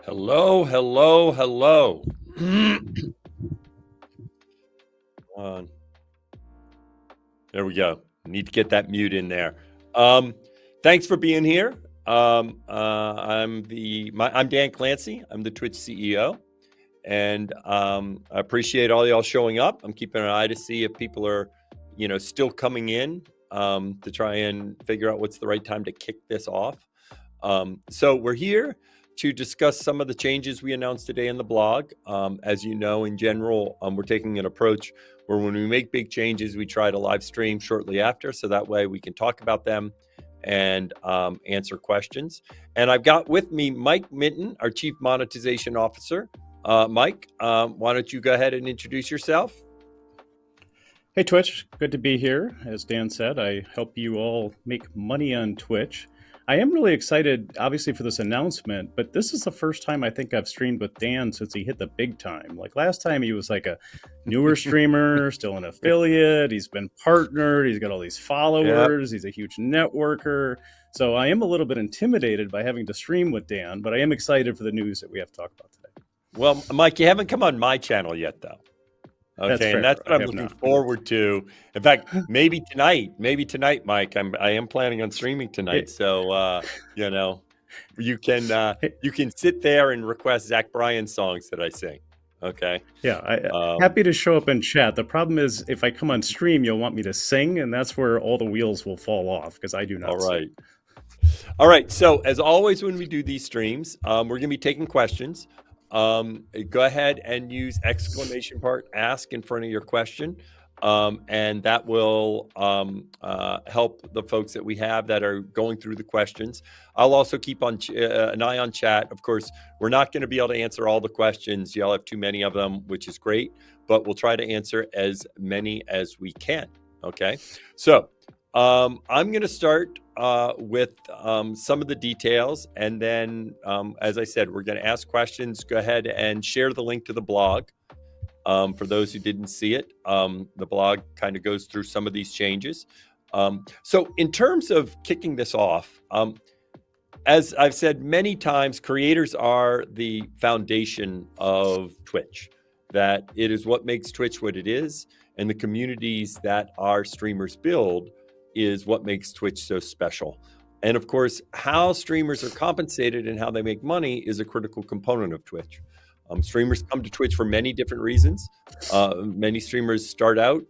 Hello, hello, hello. On. There we go. Need to get that mute in there. Thanks for being here. I'm Dan Clancy. I'm the Twitch CEO, and I appreciate all y'all showing up. I'm keeping an eye to see if people are, still coming in to try and figure out what's the right time to kick this off. So we're here to discuss some of the changes we announced today in the blog. As you know, in general, we're taking an approach where when we make big changes, we try to live stream shortly after, so that way we can talk about them and answer questions. And I've got with me Mike Minton, our Chief Monetization Officer. Mike, why don't you go ahead and introduce yourself? Hey Twitch, good to be here. As Dan said, I help you all make money on Twitch. I am really excited, obviously, for this announcement, but this is the first time I think I've streamed with Dan since he hit the big time. Like last time, he was like a newer streamer, still an affiliate. He's been partnered. He's got all these followers. Yep. He's a huge networker. So I am a little bit intimidated by having to stream with Dan, but I am excited for the news that we have to talk about today. Well, Mike, you haven't come on my channel yet, though. Okay, and that's what I'm looking forward to. In fact, maybe tonight, Mike. I am planning on streaming tonight, so you can sit there and request Zach Bryan songs that I sing. Okay. Yeah, happy to show up in chat. The problem is, if I come on stream, you'll want me to sing, and that's where all the wheels will fall off because I do not. All right. So as always, when we do these streams, we're going to be taking questions. Go ahead and use exclamation mark ask in front of your question, and that will help the folks that we have that are going through the questions. I'll also keep on an eye on chat. Of course, we're not going to be able to answer all the questions. Y'all have too many of them, which is great, but we'll try to answer as many as we can. Okay, so I'm going to start with some of the details, and then, as I said, we're going to ask questions. Go ahead and share the link to the blog. For those who didn't see it, the blog kind of goes through some of these changes. So in terms of kicking this off, as I've said many times, creators are the foundation of Twitch, that it is what makes Twitch what it is, and the communities that our streamers build is what makes Twitch so special. And of course, how streamers are compensated and how they make money is a critical component of Twitch. Streamers come to Twitch for many different reasons. Many streamers start out,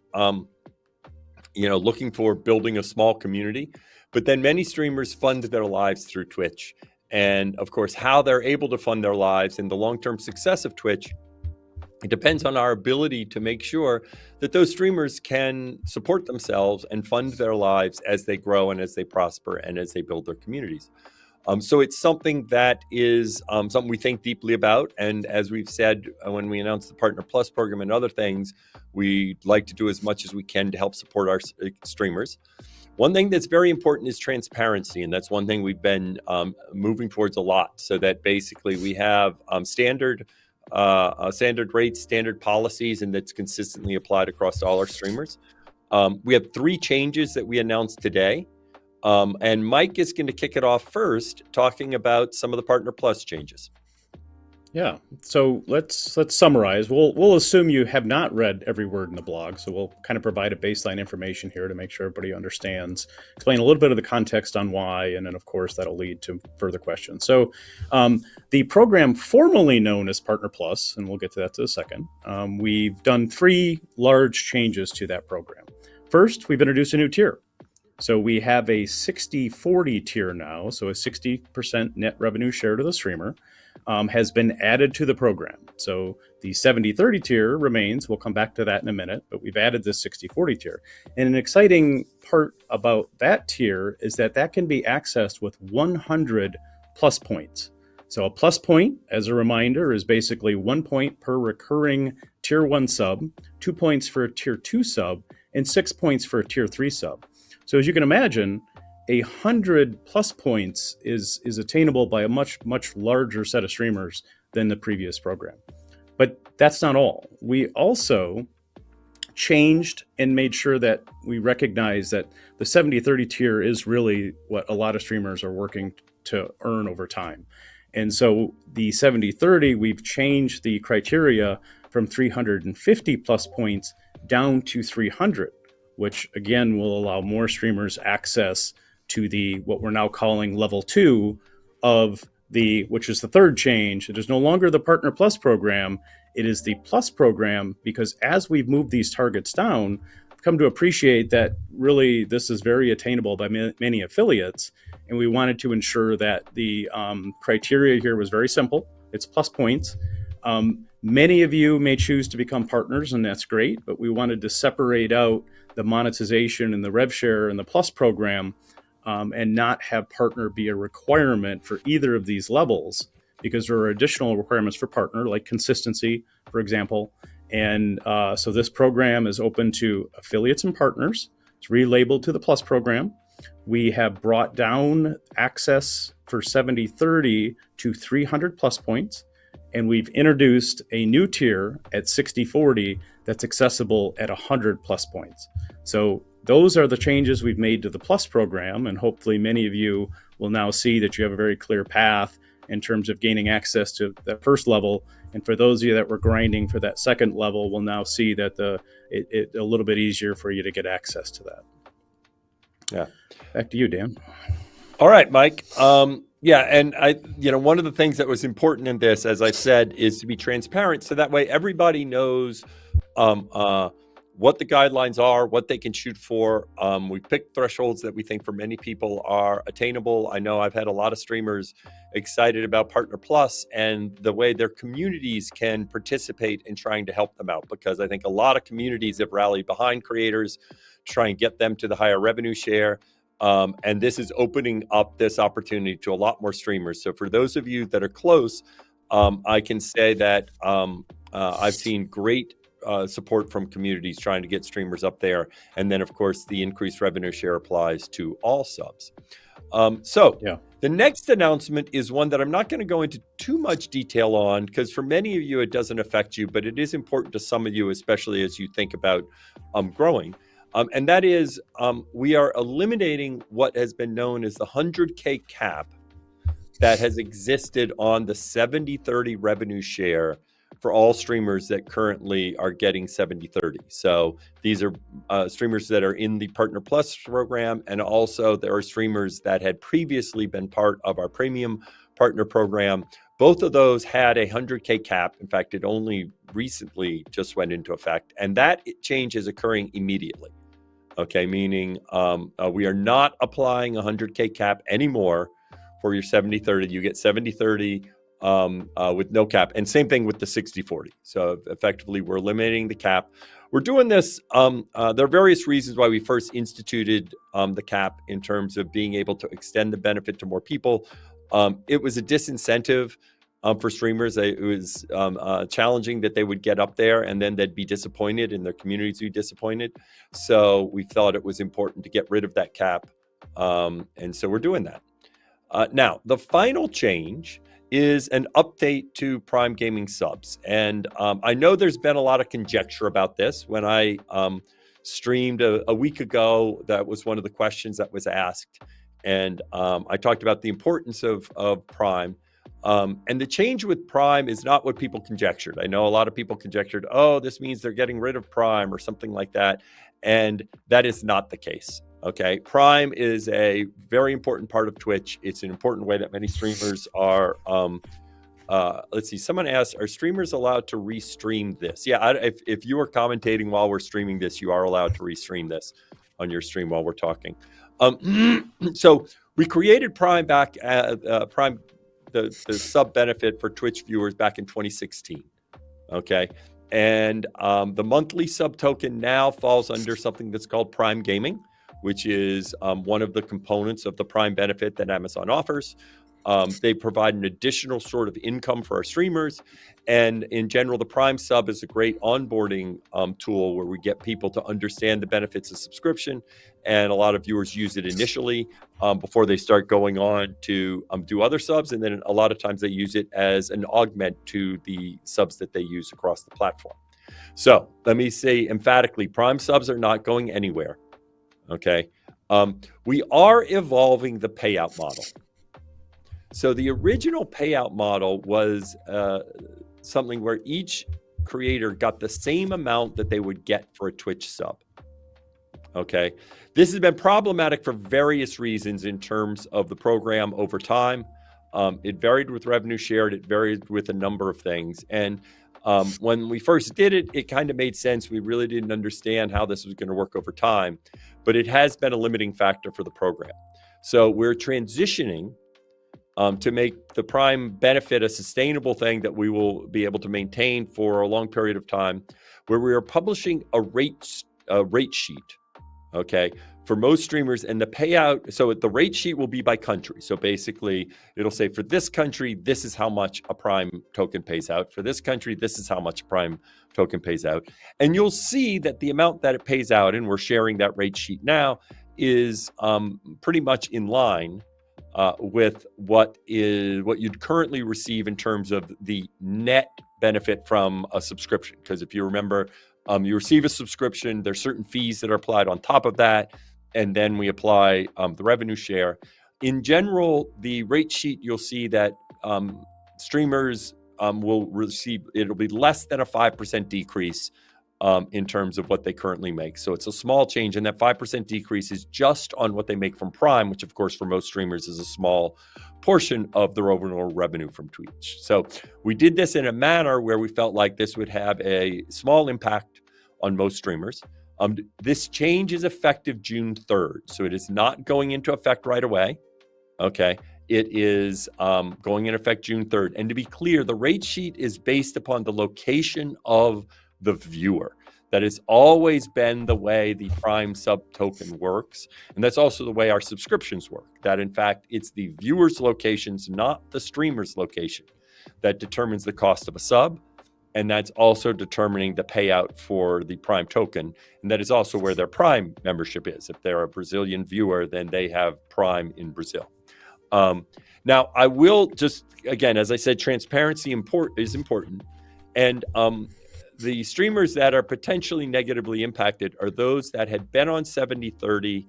looking for building a small community, but then many streamers fund their lives through Twitch. And of course, how they're able to fund their lives and the long-term success of Twitch, it depends on our ability to make sure that those streamers can support themselves and fund their lives as they grow and as they prosper and as they build their communities. So it's something that is something we think deeply about. And as we've said, when we announced the Partner Plus program and other things, we'd like to do as much as we can to help support our streamers. One thing that's very important is transparency, and that's one thing we've been moving towards a lot, so that basically we have standard rates, standard policies, and that's consistently applied across all our streamers. We have 3 changes that we announced today. And Mike is going to kick it off first, talking about some of the Partner Plus changes. Yeah, so let's summarize. We'll assume you have not read every word in the blog, so we'll kind of provide a baseline information here to make sure everybody understands, explain a little bit of the context on why, and then of course that'll lead to further questions. So the program formerly known as Partner Plus, and we'll get to that in a second, we've done 3 large changes to that program. First, we've introduced a new tier. So we have a 60-40 tier now, so a 60% net revenue share to the streamer has been added to the program. So the 70-30 tier remains. We'll come back to that in a minute, but we've added this 60-40 tier. And an exciting part about that tier is that can be accessed with 100 plus points. So a plus point, as a reminder, is basically 1 point per recurring tier 1 sub, 2 points for a tier 2 sub, and 6 points for a tier 3 sub. So as you can imagine, 100 plus points is attainable by a much larger set of streamers than the previous program. But that's not all. We also changed and made sure that we recognize that the 70-30 tier is really what a lot of streamers are working to earn over time. And so the 70-30, we've changed the criteria from 350 plus points down to 300, which again will allow more streamers access to the what we're now calling level 2 of the, which is the third change. It is no longer the Partner Plus program, it is the Plus program, because as we've moved these targets down, I've come to appreciate that really this is very attainable by many affiliates. And we wanted to ensure that the criteria here was very simple. It's plus points. Many of you may choose to become partners, and that's great, but we wanted to separate out the monetization and the rev share and the plus program, and not have partner be a requirement for either of these levels, because there are additional requirements for partner, like consistency, for example. And so this program is open to affiliates and partners. It's relabeled to the plus program. We have brought down access for 70-30 to 300 plus points, and we've introduced a new tier at 60-40 that's accessible at 100 plus points. So those are the changes we've made to the plus program, and hopefully many of you will now see that you have a very clear path in terms of gaining access to that first level. And for those of you that were grinding for that second level, will now see that it's a little bit easier for you to get access to that. Yeah. Back to you, Dan. All right, Mike. Yeah, and one of the things that was important in this, as I said, is to be transparent, so that way everybody knows what the guidelines are, what they can shoot for. We picked thresholds that we think for many people are attainable. I know I've had a lot of streamers excited about Partner Plus and the way their communities can participate in trying to help them out, because I think a lot of communities have rallied behind creators to try and get them to the higher revenue share. And this is opening up this opportunity to a lot more streamers. So for those of you that are close, I can say that I've seen great support from communities trying to get streamers up there. And then, of course, the increased revenue share applies to all subs. The next announcement is one that I'm not going to go into too much detail on, because for many of you, it doesn't affect you, but it is important to some of you, especially as you think about growing. And that is, we are eliminating what has been known as the 100K cap that has existed on the 70-30 revenue share for all streamers that currently are getting 70-30. So these are streamers that are in the Partner Plus program, and also there are streamers that had previously been part of our premium partner program. Both of those had a 100K cap. In fact, it only recently just went into effect, and that change is occurring immediately. Okay, meaning we are not applying a 100K cap anymore for your 70-30. You get 70-30 with no cap, and same thing with the 60-40. So effectively, we're eliminating the cap. We're doing this. There are various reasons why we first instituted the cap in terms of being able to extend the benefit to more people. It was a disincentive for streamers. It was challenging that they would get up there and then they'd be disappointed and their communities would be disappointed. So we thought it was important to get rid of that cap. And so we're doing that. Now, the final change is an update to Prime Gaming subs. And I know there's been a lot of conjecture about this. When I streamed a week ago, that was one of the questions that was asked. And I talked about the importance of Prime. And the change with Prime is not what people conjectured. I know a lot of people conjectured, oh, this means they're getting rid of Prime or something like that. And that is not the case. Okay. Prime is a very important part of Twitch. It's an important way that many streamers are. Let's see. Someone asked, are streamers allowed to restream this? Yeah. If you are commentating while we're streaming this, you are allowed to restream this on your stream while we're talking. So we created Prime back at Prime, the sub benefit for Twitch viewers back in 2016. Okay. And the monthly sub token now falls under something that's called Prime Gaming, which is one of the components of the Prime benefit that Amazon offers. They provide an additional sort of income for our streamers. And in general, the Prime sub is a great onboarding tool where we get people to understand the benefits of subscription. And a lot of viewers use it initially before they start going on to do other subs. And then a lot of times they use it as an augment to the subs that they use across the platform. So let me say emphatically, Prime subs are not going anywhere. Okay. We are evolving the payout model. So the original payout model was something where each creator got the same amount that they would get for a Twitch sub. Okay. This has been problematic for various reasons in terms of the program over time. It varied with revenue shared, it varied with a number of things. And when we first did it, it kind of made sense. We really didn't understand how this was going to work over time, but it has been a limiting factor for the program. So we're transitioning to make the Prime benefit a sustainable thing that we will be able to maintain for a long period of time, where we are publishing a rate sheet, okay, for most streamers, and the payout. So the rate sheet will be by country. So basically, it'll say for this country, this is how much a Prime token pays out. For this country, this is how much a Prime token pays out. And you'll see that the amount that it pays out, and we're sharing that rate sheet now, is pretty much in line with what you'd currently receive in terms of the net benefit from a subscription. Because if you remember, you receive a subscription, there's certain fees that are applied on top of that, and then we apply the revenue share. In general, the rate sheet, you'll see that streamers will receive, it'll be less than a 5% decrease in terms of what they currently make. So it's a small change, and that 5% decrease is just on what they make from Prime, which of course for most streamers is a small portion of their overall revenue from Twitch. So we did this in a manner where we felt like this would have a small impact on most streamers. This change is effective June 3rd, so it is not going into effect right away. Okay. It is going into effect June 3rd. And to be clear, the rate sheet is based upon the location of the viewer. That has always been the way the Prime sub token works. And that's also the way our subscriptions work. That in fact, it's the viewer's locations, not the streamer's location, that determines the cost of a sub. And that's also determining the payout for the Prime token. And that is also where their Prime membership is. If they're a Brazilian viewer, then they have Prime in Brazil. Now, I will just, again, as I said, transparency is important. And the streamers that are potentially negatively impacted are those that had been on 70/30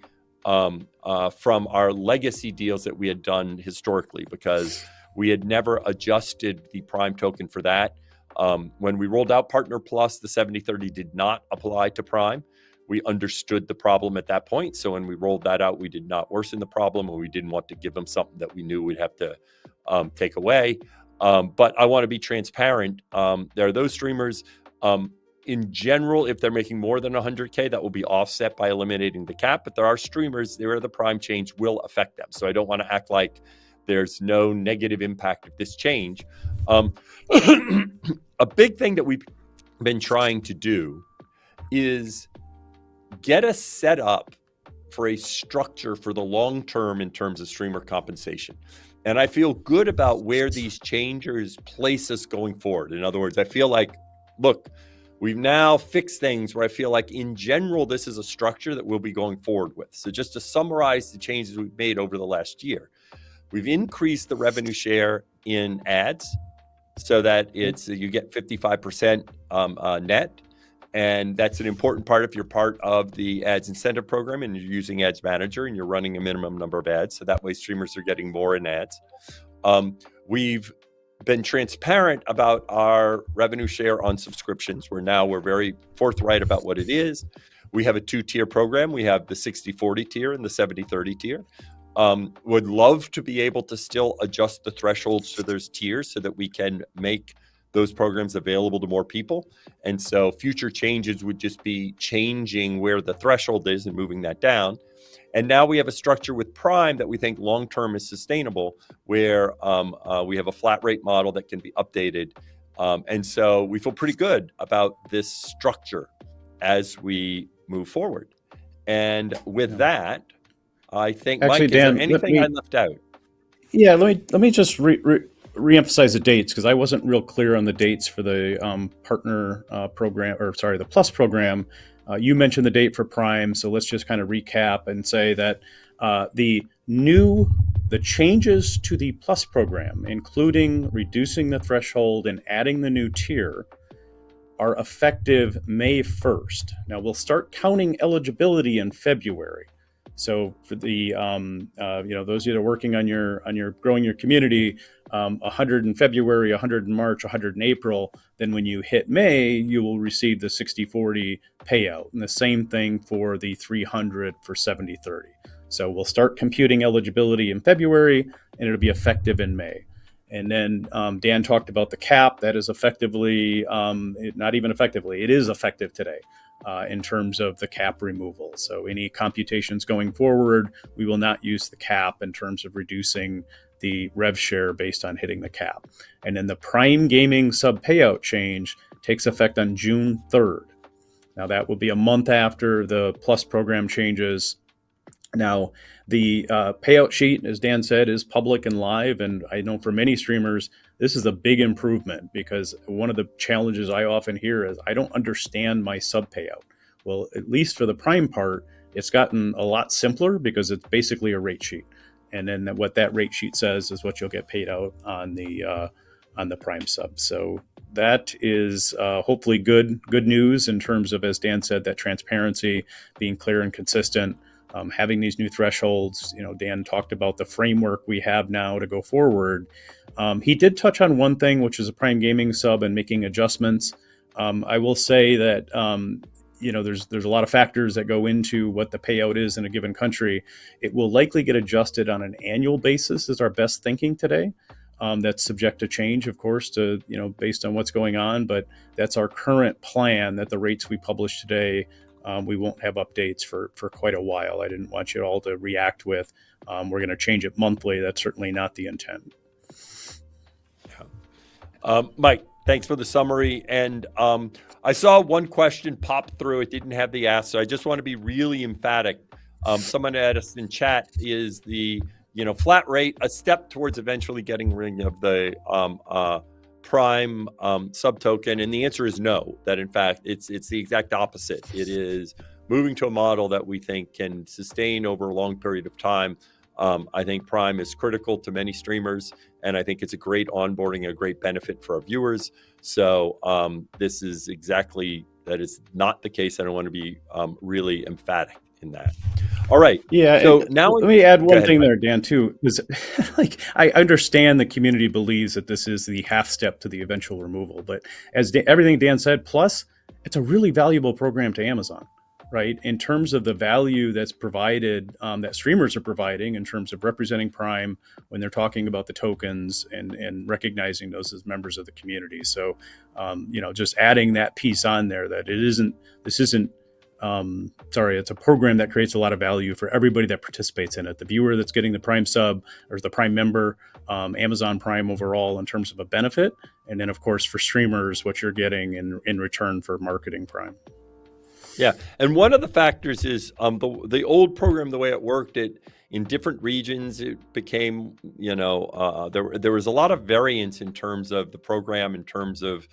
from our legacy deals that we had done historically, because we had never adjusted the Prime token for that. When we rolled out Partner Plus, the 70/30 did not apply to Prime. We understood the problem at that point. So when we rolled that out, we did not worsen the problem, and we didn't want to give them something that we knew we'd have to take away. But I want to be transparent. There are those streamers, in general, if they're making more than 100K, that will be offset by eliminating the cap. But there are streamers where the Prime change will affect them. So I don't want to act like there's no negative impact of this change. A big thing that we've been trying to do is get us set up for a structure for the long term in terms of streamer compensation. And I feel good about where these changes place us going forward. In other words, I feel like, look, we've now fixed things where I feel like in general, this is a structure that we'll be going forward with. So just to summarize the changes we've made over the last year, we've increased the revenue share in ads so that it's you get 55% net. And that's an important part if you're part of the ads incentive program and you're using Ads Manager and you're running a minimum number of ads. So that way streamers are getting more in ads. We've been transparent about our revenue share on subscriptions. We're very forthright about what it is. We have a 2-tier program. We have the 60/40 tier and the 70/30 tier. Would love to be able to still adjust the thresholds so there's tiers so that we can make those programs available to more people. And so future changes would just be changing where the threshold is and moving that down. And now we have a structure with Prime that we think long-term is sustainable, where we have a flat rate model that can be updated. And so we feel pretty good about this structure as we move forward. And with that, I think, Actually, Mike, Dan, is there anything I left out? Yeah, let me just reemphasize the dates, because I wasn't real clear on the dates for the partner program, or sorry, the Plus program. You mentioned the date for Prime, so let's just kind of recap and say that the changes to the Plus program, including reducing the threshold and adding the new tier, are effective May 1st. Now we'll start counting eligibility in February, So for the those of you that are working on your growing your community, 100 in February, 100 in March, 100 in April. Then when you hit May, you will receive the 60/40 payout, and the same thing for the 300 for 70/30. So we'll start computing eligibility in February, and it'll be effective in May. And then Dan talked about the cap. That is effectively, not even effectively, it is effective today. In terms of the cap removal. So any computations going forward, we will not use the cap in terms of reducing the rev share based on hitting the cap. And then the Prime Gaming sub payout change takes effect on June 3rd. Now that will be a month after the Plus program changes. Now, the payout sheet, as Dan said, is public and live. And I know for many streamers, this is a big improvement, because one of the challenges I often hear is I don't understand my sub payout. Well, at least for the Prime part, it's gotten a lot simpler, because it's basically a rate sheet. And then what that rate sheet says is what you'll get paid out on the Prime sub. So that is hopefully good news in terms of, as Dan said, that transparency, being clear and consistent. Having these new thresholds. Dan talked about the framework we have now to go forward. He did touch on one thing, which is a Prime Gaming sub and making adjustments. I will say that there's a lot of factors that go into what the payout is in a given country. It will likely get adjusted on an annual basis, is our best thinking today. That's subject to change, of course, to based on what's going on. But that's our current plan, that the rates we publish today, we won't have updates for quite a while. I didn't want you all to react with, we're going to change it monthly. That's certainly not the intent. Yeah. Mike, thanks for the summary. And I saw one question pop through. It didn't have the ask, so I just want to be really emphatic. Someone at us in chat, is the flat rate a step towards eventually getting rid of the Prime sub token? And the answer is no. That in fact it's the exact opposite. It is moving to a model that we think can sustain over a long period of time. I think Prime is critical to many streamers, and I think it's a great onboarding, a great benefit for our viewers. So this is exactly, that is not the case. I don't want to be really emphatic in that. All right. Yeah. So now let me add one thing there, Dan, too, is I understand the community believes that this is the half step to the eventual removal, but as everything Dan said, plus it's a really valuable program to Amazon, right? In terms of the value that's provided, that streamers are providing in terms of representing Prime when they're talking about the tokens and recognizing those as members of the community. So, just adding that piece on there, that it's a program that creates a lot of value for everybody that participates in it. The viewer that's getting the Prime sub, or the Prime member, Amazon Prime overall in terms of a benefit. And then, of course, for streamers, what you're getting in return for marketing Prime. Yeah. And one of the factors is the old program, the way it worked, in different regions, it became, there was a lot of variance in terms of the program, in terms of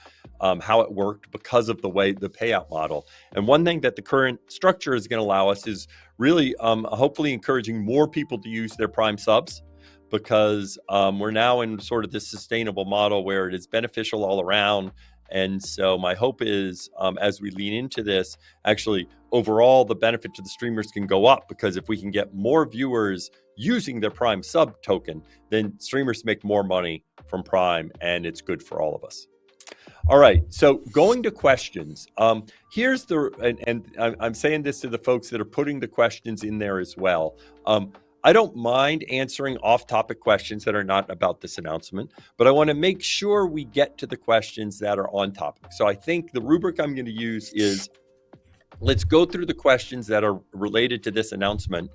how it worked, because of the way the payout model. And one thing that the current structure is going to allow us is really hopefully encouraging more people to use their Prime subs, because we're now in sort of this sustainable model where it is beneficial all around. And so my hope is, as we lean into this, actually overall the benefit to the streamers can go up, because if we can get more viewers using their Prime sub token, then streamers make more money from Prime, and it's good for all of us. All right, so going to questions. Here's and I'm saying this to the folks that are putting the questions in there as well. I don't mind answering off-topic questions that are not about this announcement, but I want to make sure we get to the questions that are on topic. So I think the rubric I'm going to use is, let's go through the questions that are related to this announcement.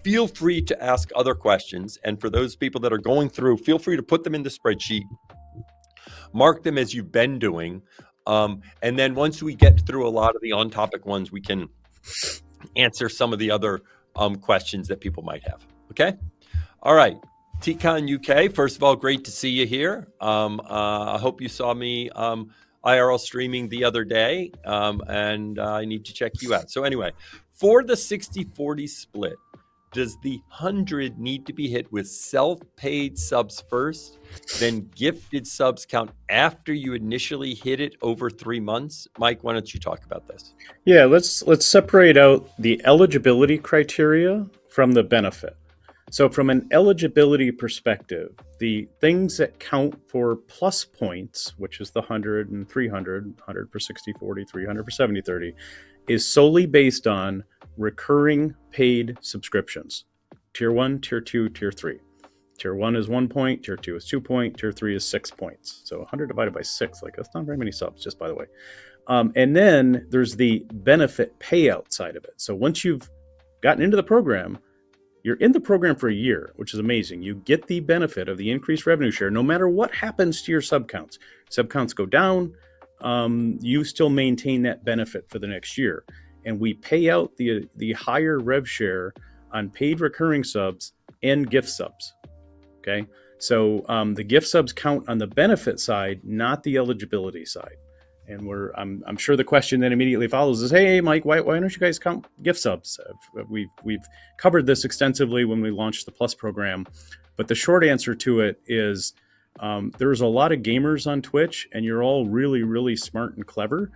Feel free to ask other questions. And for those people that are going through, feel free to put them in the spreadsheet. Mark them as you've been doing. And then once we get through a lot of the on-topic ones, we can answer some of the other questions that people might have. Okay. All right. TCon UK, first of all, great to see you here. I hope you saw me IRL streaming the other day, and I need to check you out. So anyway, for the 60-40 split, does the 100 need to be hit with self-paid subs first, then gifted subs count after you initially hit it over 3 months? Mike, why don't you talk about this? Yeah, let's separate out the eligibility criteria from the benefit. So from an eligibility perspective, the things that count for plus points, which is the 100 and 300, 100 for 60/40, 300 for 70/30, is solely based on recurring paid subscriptions. Tier 1, Tier 2, Tier 3. Tier 1 is 1 point, Tier 2 is 2 point, Tier 3 is 6 points. So 100 divided by 6, like that's not very many subs, just by the way. And then there's the benefit payout side of it. So once you've gotten into the program, you're in the program for a year, which is amazing. You get the benefit of the increased revenue share no matter what happens to your sub counts. Sub counts go down, you still maintain that benefit for the next year. And we pay out the higher rev share on paid recurring subs and gift subs. Okay, so the gift subs count on the benefit side, not the eligibility side. And I'm sure the question that immediately follows is, hey, Mike, why don't you guys count gift subs? We've covered this extensively when we launched the Plus program, but the short answer to it is there's a lot of gamers on Twitch, and you're all really, really smart and clever,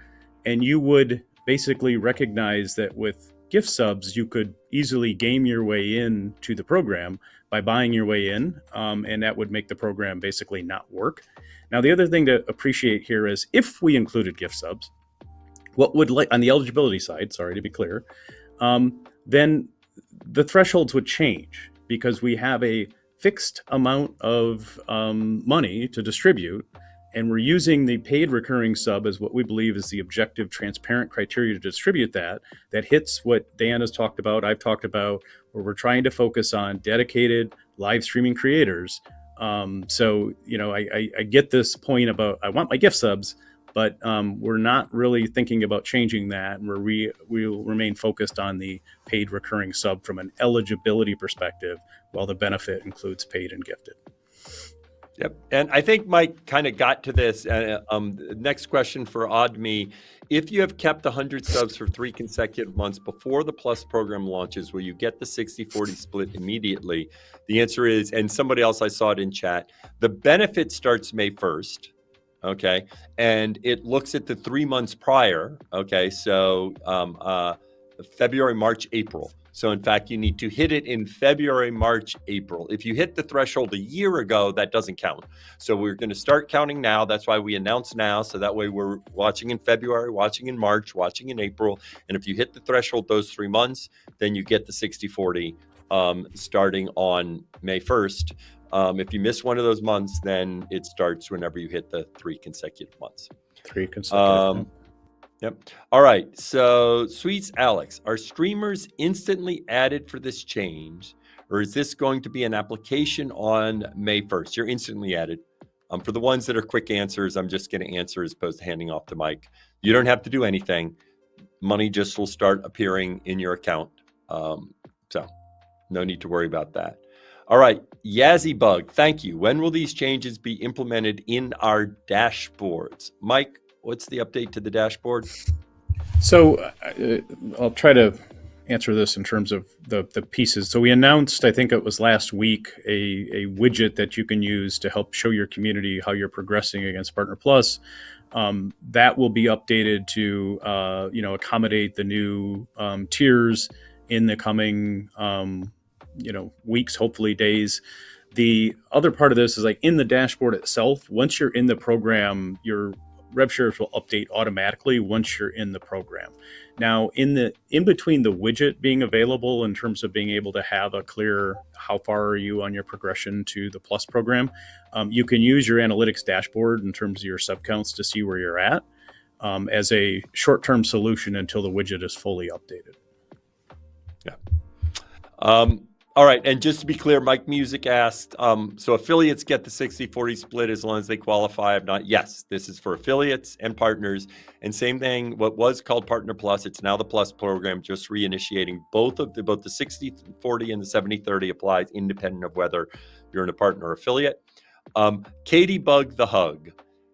and you would basically recognize that with gift subs, you could easily game your way in to the program by buying your way in, and that would make the program basically not work. Now, the other thing to appreciate here is if we included gift subs, what would on the eligibility side, sorry to be clear, then the thresholds would change because we have a fixed amount of money to distribute, and we're using the paid recurring sub as what we believe is the objective, transparent criteria to distribute that hits what Dan has talked about, I've talked about, where we're trying to focus on dedicated live streaming creators. So, I get this point about I want my gift subs, but we're not really thinking about changing that. We'll remain focused on the paid recurring sub from an eligibility perspective, while the benefit includes paid and gifted. Yep. And I think Mike kind of got to this. Next question for Oddme. If you have kept 100 subs for 3 consecutive months before the Plus program launches, will you get the 60/40 split immediately? The answer is, and somebody else, I saw it in chat, the benefit starts May 1st. Okay. And it looks at the 3 months prior. Okay. So February, March, April. So in fact, you need to hit it in February, March, April. If you hit the threshold a year ago, that doesn't count. So we're going to start counting now. That's why we announce now. So that way we're watching in February, watching in March, watching in April. And if you hit the threshold those 3 months, then you get the 60/40 starting on May 1st. If you miss one of those months, then it starts whenever you hit the 3 consecutive months. 3 consecutive. Yep. All right. So, Sweets Alex, are streamers instantly added for this change, or is this going to be an application on May 1st? You're instantly added. For the ones that are quick answers, I'm just going to answer as opposed to handing off the mic. You don't have to do anything. Money just will start appearing in your account. So, no need to worry about that. All right. Yazzie Bug, thank you. When will these changes be implemented in our dashboards? Mike, what's the update to the dashboard? So I'll try to answer this in terms of the pieces. So we announced, I think it was last week, a widget that you can use to help show your community how you're progressing against Partner Plus. That will be updated to accommodate the new tiers in the coming weeks, hopefully days. The other part of this is like in the dashboard itself. Once you're in the program, your rev shares will update automatically once you're in the program. Now, in between the widget being available in terms of being able to have a clear how far are you on your progression to the Plus program, you can use your analytics dashboard in terms of your sub counts to see where you're at as a short-term solution until the widget is fully updated. Yeah. All right. And just to be clear, Mike Music asked, so affiliates get the 60/40 split as long as they qualify. If not, yes, this is for affiliates and partners. And same thing, what was called Partner Plus, it's now the Plus program, just reinitiating both the 60/40 and the 70/30 applies independent of whether you're in a partner or affiliate. Katie Bug the Hug.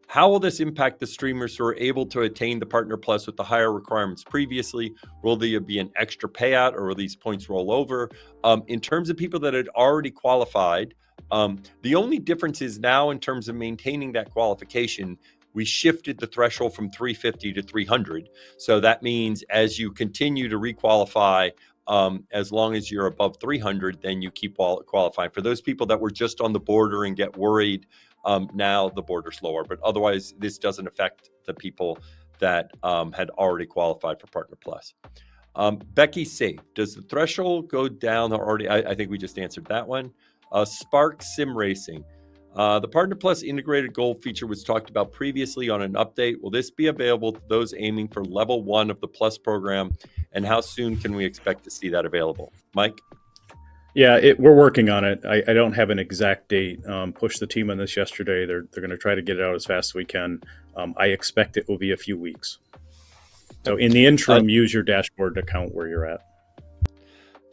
How will this impact the streamers who are able to attain the Partner Plus with the higher requirements previously? Will there be an extra payout, or will these points roll over? In terms of people that had already qualified, the only difference is now in terms of maintaining that qualification, we shifted the threshold from 350 to 300. So that means as you continue to requalify, as long as you're above 300, then you keep qualifying. For those people that were just on the border and get worried, now the border's lower, but otherwise this doesn't affect the people that had already qualified for Partner Plus. Becky Safe, does the threshold go down already? I think we just answered that one. Spark Sim Racing. The Partner Plus integrated gold feature was talked about previously on an update. Will this be available to those aiming for level 1 of the Plus program? And how soon can we expect to see that available? Mike? Yeah, we're working on it. I don't have an exact date. Pushed the team on this yesterday. They're going to try to get it out as fast as we can. I expect it will be a few weeks. So in the interim, use your dashboard to count where you're at.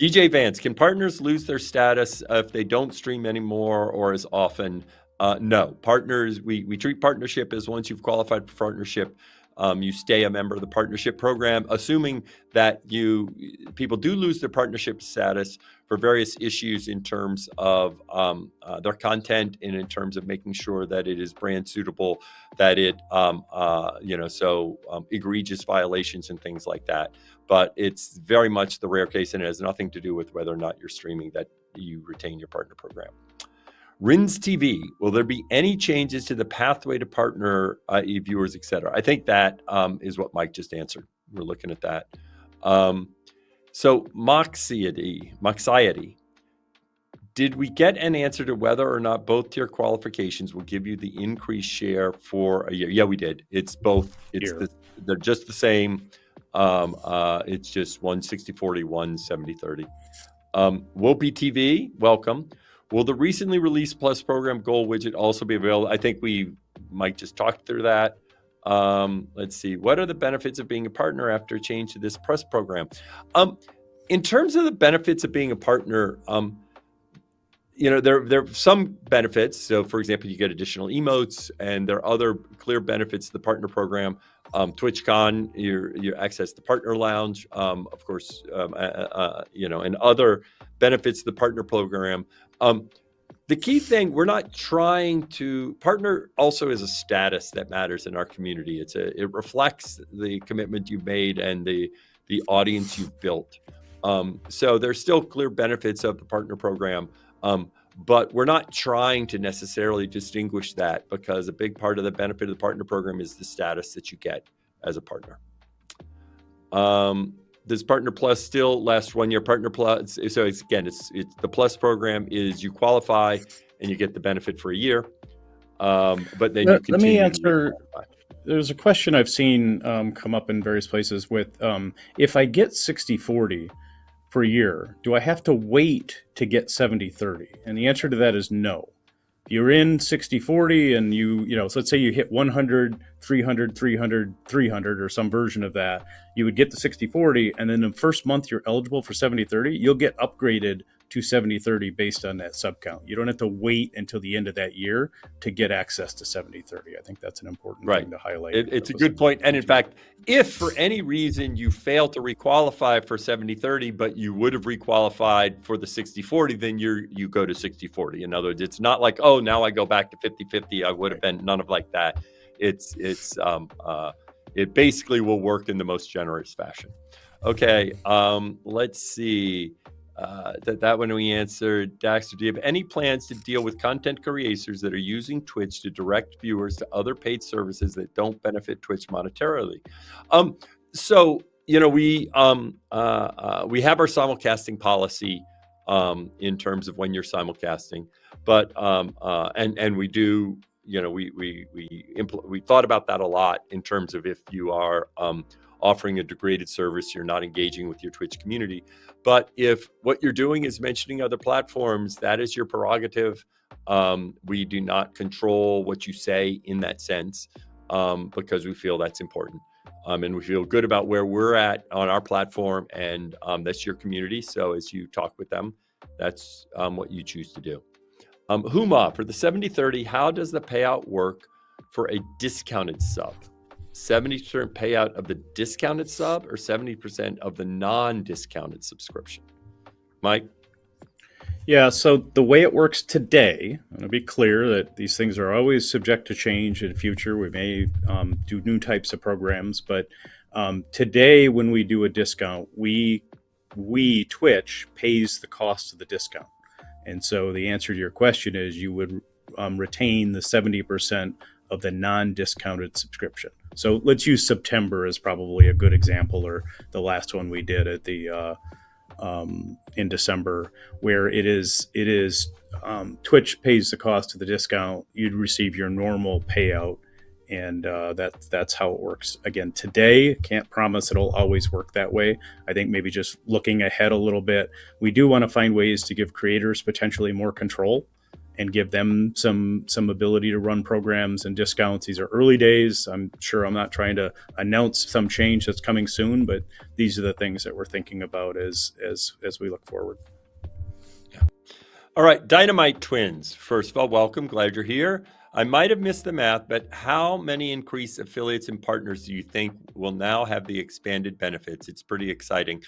DJ Vance, can partners lose their status if they don't stream anymore or as often? No. Partners, we treat partnership as once you've qualified for partnership, you stay a member of the partnership program, assuming that people do lose their partnership status for various issues in terms of their content and in terms of making sure that it is brand suitable, that it, egregious violations and things like that. But it's very much the rare case, and it has nothing to do with whether or not you're streaming that you retain your partner program. Rins TV, will there be any changes to the pathway to partner, i.e. viewers, et cetera? I think that is what Mike just answered. We're looking at that. So Moxiety, did we get an answer to whether or not both tier qualifications will give you the increased share for a year? Yeah, we did. It's both. They're just the same. It's just 160/40, 170/30. Wopie TV, welcome. Will the recently released Plus program goal widget also be available? I think Mike just talked through that. Let's see. What are the benefits of being a partner after a change to this Plus program? In terms of the benefits of being a partner, there are some benefits. So, for example, you get additional emotes, and there are other clear benefits to the partner program. TwitchCon, you access the partner lounge, of course, and other benefits to the partner program. The key thing, we're not trying to partner also is a status that matters in our community. It reflects the commitment you've made and the audience you've built. So there's still clear benefits of the partner program. But we're not trying to necessarily distinguish that, because a big part of the benefit of the partner program is the status that you get as a partner. Does Partner Plus still last 1 year? Partner Plus, so it's the Plus program is you qualify and you get the benefit for a year, but then you continue. Let me answer. There's a question I've seen come up in various places with if I get 60/40 for a year, do I have to wait to get 70/30? And the answer to that is no. If you're in 60/40 and so let's say you hit 100, 300, 300, 300, or some version of that, you would get the 60/40, and then the first month you're eligible for 70/30, you'll get upgraded to 70/30 based on that sub count. You don't have to wait until the end of that year to get access to 70/30. I think that's an important thing to highlight. It's a good point. And in fact, if for any reason you fail to requalify for 70/30, but you would have requalified for the 60/40, then you go to 60/40. In other words, it's not like, oh, now I go back to 50/50. I would have been none of like that. It basically will work in the most generous fashion. Okay, let's see. That one we answered. Daxter, do you have any plans to deal with content creators that are using Twitch to direct viewers to other paid services that don't benefit Twitch monetarily? So we have our simulcasting policy in terms of when you're simulcasting, but and we do. We thought about that a lot in terms of if you are offering a degraded service, you're not engaging with your Twitch community. But if what you're doing is mentioning other platforms, that is your prerogative. We do not control what you say in that sense because we feel that's important. And we feel good about where we're at on our platform, and that's your community. So as you talk with them, that's what you choose to do. Huma, for the 70/30, how does the payout work for a discounted sub? 70% payout of the discounted sub or 70% of the non-discounted subscription? Mike? Yeah, so the way it works today, I want to be clear that these things are always subject to change in the future. We may do new types of programs, but today when we do a discount, we Twitch pays the cost of the discount. And so the answer to your question is you would retain the 70% of the non-discounted subscription. So let's use September as probably a good example, or the last one we did at the in December, where it is Twitch pays the cost of the discount. You'd receive your normal payout, and that's how it works. Again, today, can't promise it'll always work that way. I think maybe just looking ahead a little bit, we do want to find ways to give creators potentially more control and give them some ability to run programs and discounts. These are early days. I'm sure I'm not trying to announce some change that's coming soon, but these are the things that we're thinking about as we look forward. Yeah. All right, Dynamite Twins. First of all, welcome. Glad you're here. I might have missed the math, but how many increased affiliates and partners do you think will now have the expanded benefits? It's pretty exciting.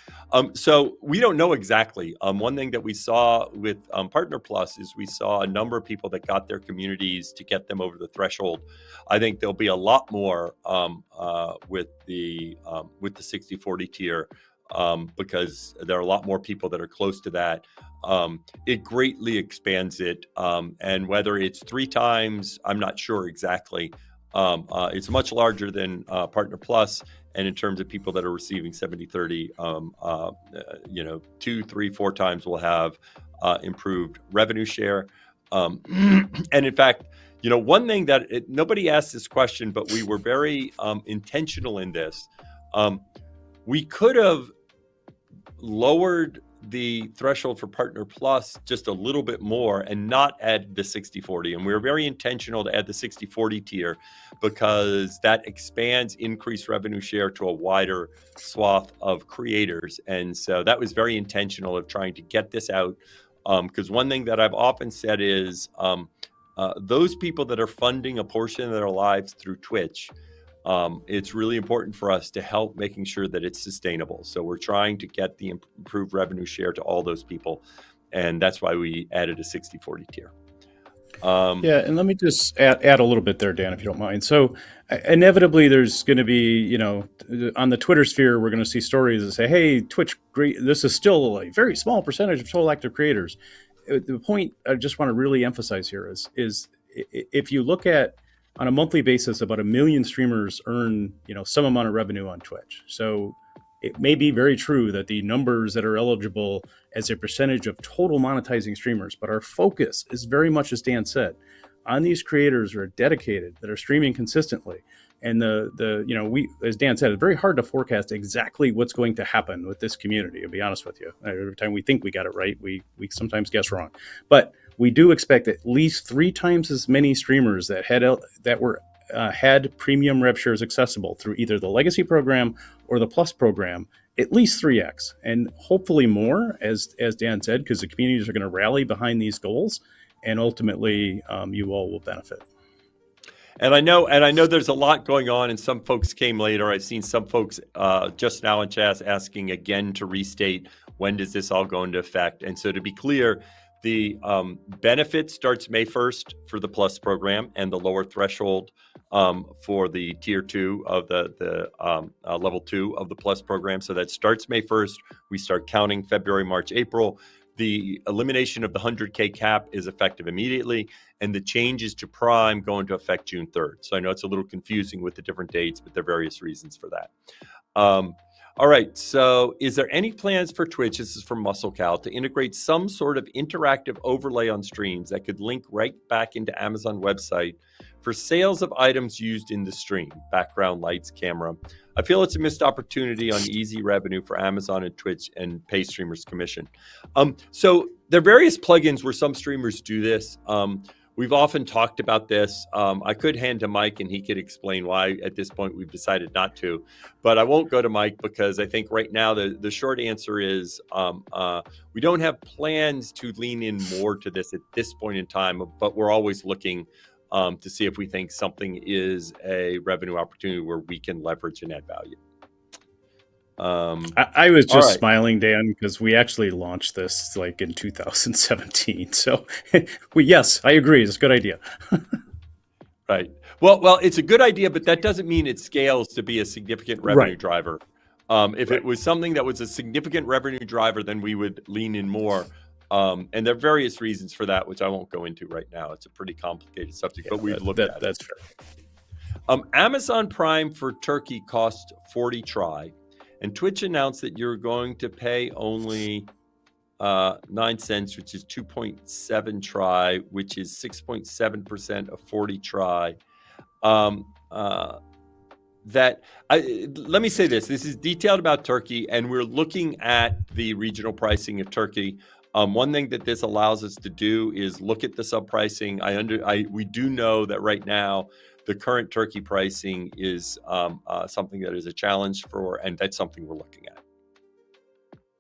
So we don't know exactly. One thing that we saw with Partner Plus is we saw a number of people that got their communities to get them over the threshold. I think there'll be a lot more with the 60/40 tier because there are a lot more people that are close to that. It greatly expands it. And whether it's 3 times, I'm not sure exactly. It's much larger than Partner Plus. And in terms of people that are receiving 70/30, 2, 3, 4 times will have improved revenue share. And in fact, one thing that nobody asked this question, but we were very intentional in this. We could have lowered the threshold for Partner Plus just a little bit more and not add the 60/40. And we were very intentional to add the 60/40 tier because that expands increased revenue share to a wider swath of creators. And so that was very intentional of trying to get this out. Because one thing that I've often said is those people that are funding a portion of their lives through Twitch, it's really important for us to help making sure that it's sustainable. So we're trying to get the improved revenue share to all those people. And that's why we added a 60/40 tier. Yeah, and let me just add a little bit there, Dan, if you don't mind. So inevitably there's going to be, on the Twitter sphere, we're going to see stories that say, hey, Twitch, great. This is still a very small percentage of total active creators. The point I just want to really emphasize here is if you look at, on a monthly basis, about 1 million streamers earn, some amount of revenue on Twitch. So it may be very true that the numbers that are eligible as a percentage of total monetizing streamers, but our focus is very much, as Dan said, on these creators who are dedicated, that are streaming consistently. And we, as Dan said, it's very hard to forecast exactly what's going to happen with this community. To be honest with you, every time we think we got it right, we sometimes guess wrong. But we do expect at least 3 times as many streamers that had premium rev shares accessible through either the legacy program or the plus program, at least 3x, and hopefully more, as Dan said, because the communities are going to rally behind these goals, and ultimately you all will benefit. And I know there's a lot going on, and some folks came later. I've seen some folks just now in chat asking again to restate, when does this all go into effect? And so to be clear, the benefit starts May 1st for the Plus program, and the lower threshold for the tier 2 of the level 2 of the Plus program. So that starts May 1st. We start counting February, March, April. The elimination of the 100K cap is effective immediately, and the changes to Prime go into effect June 3rd. So I know it's a little confusing with the different dates, but there are various reasons for that. All right, so is there any plans for Twitch, this is from MuscleCal, to integrate some sort of interactive overlay on streams that could link right back into Amazon website for sales of items used in the stream, background lights, camera? I feel it's a missed opportunity on easy revenue for Amazon and Twitch and pay streamers commission. So there are various plugins where some streamers do this. We've often talked about this. I could hand to Mike and he could explain why at this point we've decided not to, but I won't go to Mike because I think right now the short answer is we don't have plans to lean in more to this at this point in time, but we're always looking to see if we think something is a revenue opportunity where we can leverage and add value. I was just right. smiling, Dan, because we actually launched this like in 2017. So, yes, I agree. It's a good idea. Right. Well, it's a good idea, but that doesn't mean it scales to be a significant revenue Right. driver. If Right. it was something that was a significant revenue driver, then we would lean in more. And there are various reasons for that, which I won't go into right now. It's a pretty complicated subject, but we've looked at it. That's fair. Amazon Prime for Turkey cost 40 try, and Twitch announced that you're going to pay only 9 cents, which is 2.7 try, which is 6.7% of 40 try. Let me say this is detailed about Turkey, and we're looking at the regional pricing of Turkey. One thing that this allows us to do is look at the sub pricing. We do know that right now the current Turkey pricing is something that is a challenge and that's something we're looking at.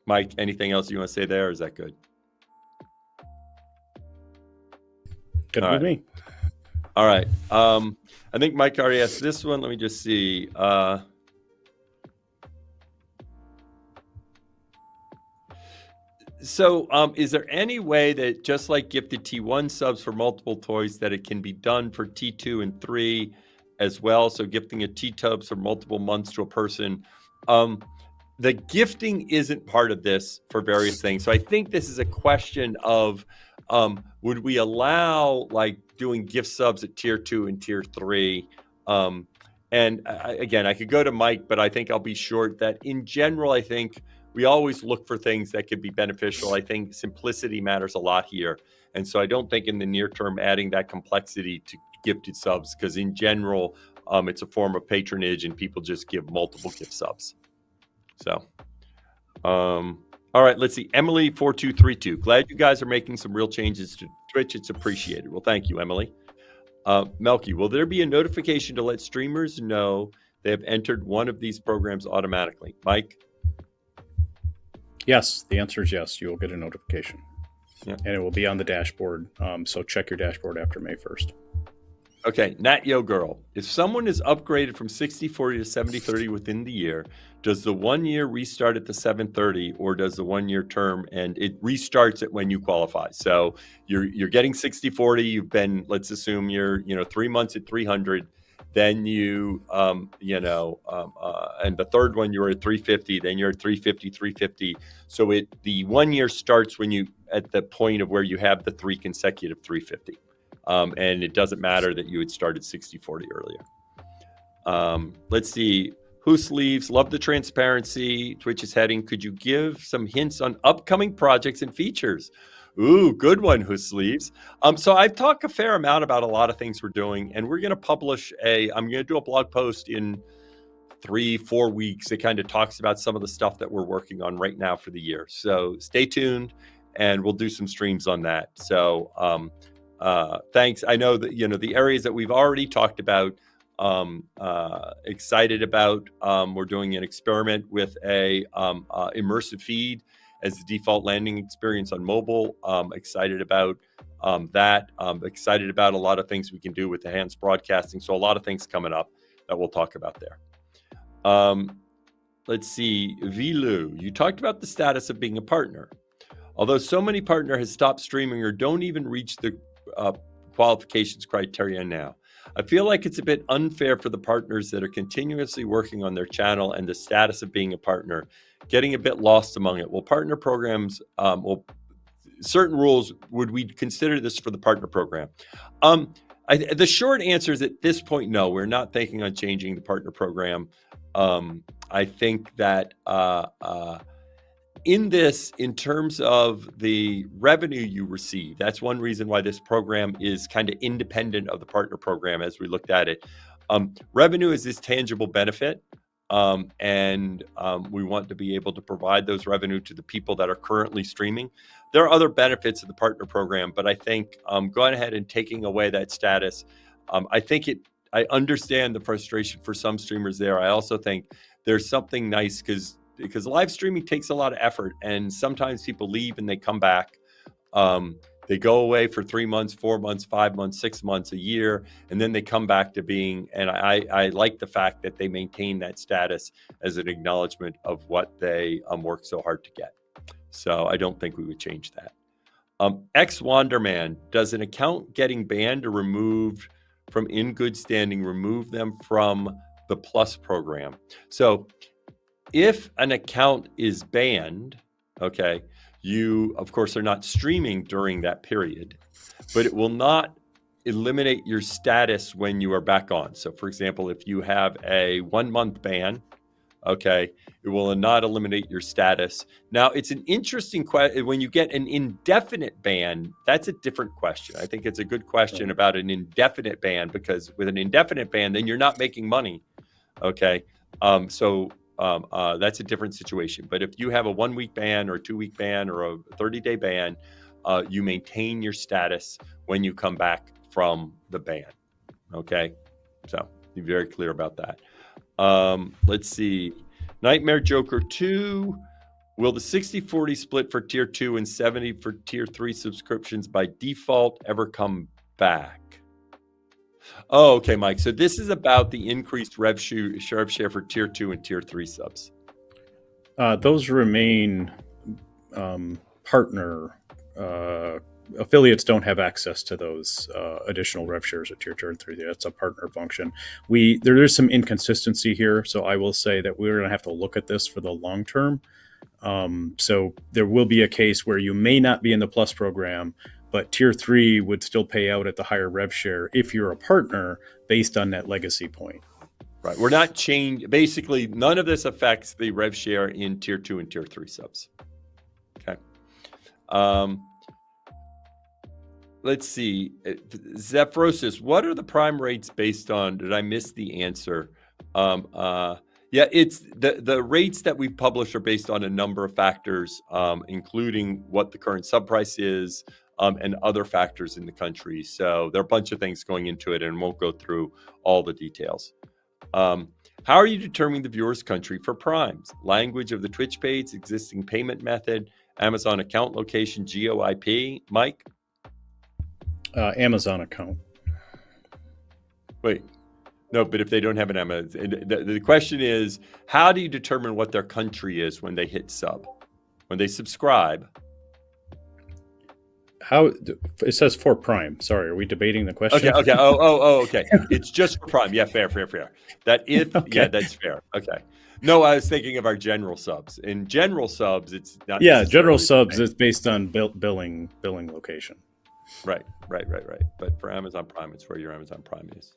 Mike, anything else you want to say there? Or is that good? Good with me. All right. I think Mike already asked this one. Let me just see. So is there any way that just like gifted T1 subs for multiple toys that it can be done for T2 and 3 as well? So gifting a T-tubs for multiple months to a person. The gifting isn't part of this for various things. So I think this is a question of would we allow like doing gift subs at tier 2 and tier 3? And again, I could go to Mike, but I think I'll be short that in general, I think we always look for things that could be beneficial. I think simplicity matters a lot here. And so I don't think in the near term, adding that complexity to gifted subs, because in general, it's a form of patronage and people just give multiple gift subs. So, all right, let's see. Emily4232. Glad you guys are making some real changes to Twitch. It's appreciated. Well, thank you, Emily. Melky, will there be a notification to let streamers know they have entered one of these programs automatically? Mike? Yes, the answer is yes. You will get a notification. Yeah. And it will be on the dashboard. So check your dashboard after May 1st. Okay, Nat Yo Girl. If someone is upgraded from 60/40 to 70/30 within the year, does the 1 year restart at the 730, or does the 1 year term and it restarts at when you qualify? So you're getting 60/40. You've been, let's assume you're 3 months at 300. Then and the third one you're at 350. Then you're at 350, 350. So the 1 year starts when you at the point of where you have the 3 consecutive 350. And it doesn't matter that you had started 60/40 earlier. Let's see. Who Sleeves? Love the transparency. Twitch is heading. Could you give some hints on upcoming projects and features? Ooh, good one, Who Sleeves. So I've talked a fair amount about a lot of things we're doing, and we're going to publish I'm going to do a blog post in 3-4 weeks. It kind of talks about some of the stuff that we're working on right now for the year. So stay tuned, and we'll do some streams on that. So, thanks. I know that the areas that we've already talked about, excited about. We're doing an experiment with a immersive feed as the default landing experience on mobile. Excited about that. Excited about a lot of things we can do with enhanced broadcasting. So a lot of things coming up that we'll talk about there. Let's see. Vilu, you talked about the status of being a partner. Although so many partner has stopped streaming or don't even reach the qualifications criteria now, I feel like it's a bit unfair for the partners that are continuously working on their channel and the status of being a partner, getting a bit lost among it. Will partner programs, certain rules, would we consider this for the partner program? The short answer is at this point, no, we're not thinking on changing the partner program. I think that in terms of the revenue you receive, that's one reason why this program is kind of independent of the partner program as we looked at it. Revenue is this tangible benefit, and we want to be able to provide those revenue to the people that are currently streaming. There are other benefits of the partner program, but I think going ahead and taking away that status, I understand the frustration for some streamers there. I also think there's something nice because live streaming takes a lot of effort, and sometimes people leave and they come back. They go away for 3 months, 4 months, 5 months, 6 months, a year, and then they come back to being, and I like the fact that they maintain that status as an acknowledgement of what they worked so hard to get. So I don't think we would change that. Ex Wanderman, does an account getting banned or removed from in good standing remove them from the Plus program? So if an account is banned, okay, you, of course, are not streaming during that period, but it will not eliminate your status when you are back on. So, for example, if you have a 1 month ban, okay, it will not eliminate your status. Now, it's an interesting question. When you get an indefinite ban, that's a different question. I think it's a good question about an indefinite ban, because with an indefinite ban, then you're not making money. Okay. That's a different situation. But if you have a 1 week ban or a 2 week ban or a 30-day ban, you maintain your status when you come back from the ban. Okay. So be very clear about that. Let's see. Nightmare Joker 2. Will the 60-40 split for tier 2 and 70 for tier 3 subscriptions by default ever come back? Oh, okay, Mike. So this is about the increased rev share for tier 2 and tier 3 subs. Those remain partner affiliates don't have access to those additional rev shares at tier 2 and 3. That's a partner function. There is some inconsistency here, so I will say that we're going to have to look at this for the long term. So there will be a case where you may not be in the Plus program, but tier 3 would still pay out at the higher rev share if you're a partner based on that legacy point. Right. We're not changing. Basically, none of this affects the rev share in tier 2 and tier 3 subs. Okay. Let's see. Zephrosis, what are the prime rates based on? Did I miss the answer? Yeah, it's the rates that we publish are based on a number of factors, including what the current sub price is, and other factors in the country. So there are a bunch of things going into it, and won't go through all the details. How are you determining the viewer's country for primes? Language of the Twitch page, existing payment method, Amazon account location, GeoIP. Mike? Amazon account. Wait. No, but if they don't have an Amazon, the question is, how do you determine what their country is when they hit sub? When they subscribe? How it says for Prime. Sorry, are we debating the question? Okay. Okay. It's just for Prime. Yeah, fair. That if okay. Yeah, that's fair. Okay. No, I was thinking of our general subs. In general subs, it's not. Yeah, general subs is based on billing location. Right. But for Amazon Prime, it's where your Amazon Prime is.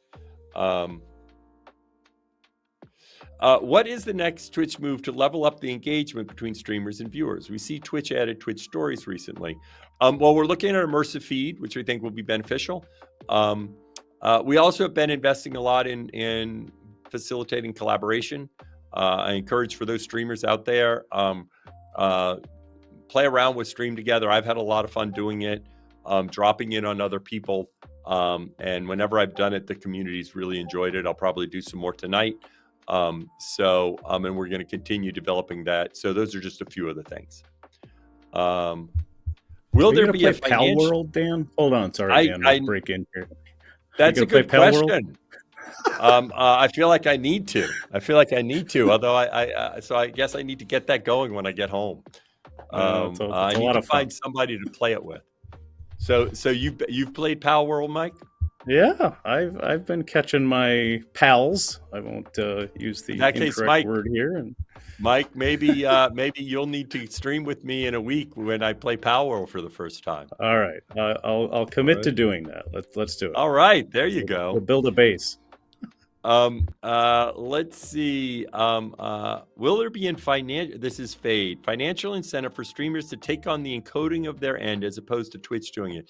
What is the next Twitch move to level up the engagement between streamers and viewers? We see Twitch added Twitch stories recently. Well, we're looking at immersive feed, which we think will be beneficial. We also have been investing a lot in facilitating collaboration. I encourage for those streamers out there, play around with Stream Together. I've had a lot of fun doing it, dropping in on other people. And whenever I've done it, the community's really enjoyed it. I'll probably do some more tonight. And we're going to continue developing that. So those are just a few of the things. Will there be a Pal World, Dan? Hold on, sorry, Dan. I'll break in here. That's a good question. I feel like I need to. Although I guess I need to get that going when I get home. I need to find somebody to play it with. So you've played Pal World, Mike? Yeah, I've been catching my pals. I won't use the incorrect word here. And Mike, maybe you'll need to stream with me in a week when I play Pal World for the first time. All right, I'll commit to doing that. Let's do it. All right, there you go. We'll build a base. Let's see. Will there be financial incentive for streamers to take on the encoding of their end as opposed to Twitch doing it?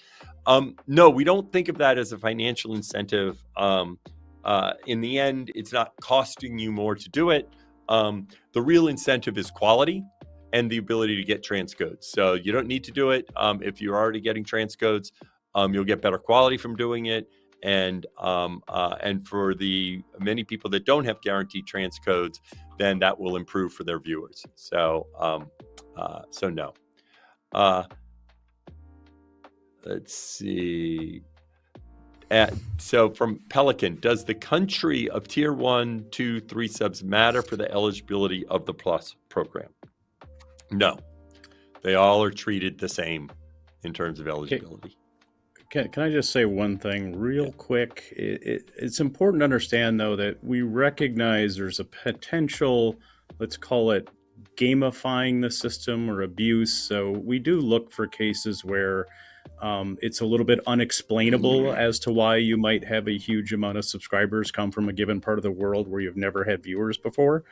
No, we don't think of that as a financial incentive. In the end, it's not costing you more to do it. The real incentive is quality and the ability to get transcodes. So you don't need to do it. If you're already getting transcodes, you'll get better quality from doing it. And for the many people that don't have guaranteed transcodes, then that will improve for their viewers. So no. let's see. So from Pelican, does the country of tier 1, 2, 3 subs matter for the eligibility of the Plus program? No, they all are treated the same in terms of eligibility. Can I just say one thing real quick? It's important to understand, though, that we recognize there's a potential, let's call it gamifying the system or abuse. So we do look for cases where it's a little bit unexplainable as to why you might have a huge amount of subscribers come from a given part of the world where you've never had viewers before.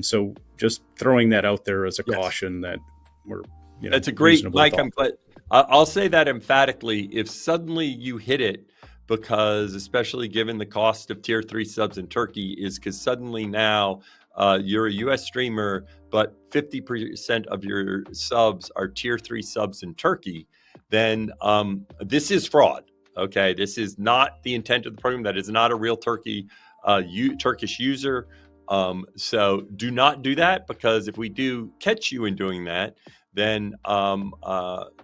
So just throwing that out there as a caution that we're, that's a great, Mike. I'm glad. I'll say that emphatically. If suddenly you hit it, because especially given the cost of tier 3 subs in Turkey, is because suddenly now you're a US streamer, but 50% of your subs are tier 3 subs in Turkey, then this is fraud. Okay, this is not the intent of the program. That is not a real Turkish user. So do not do that, because if we do catch you in doing that, then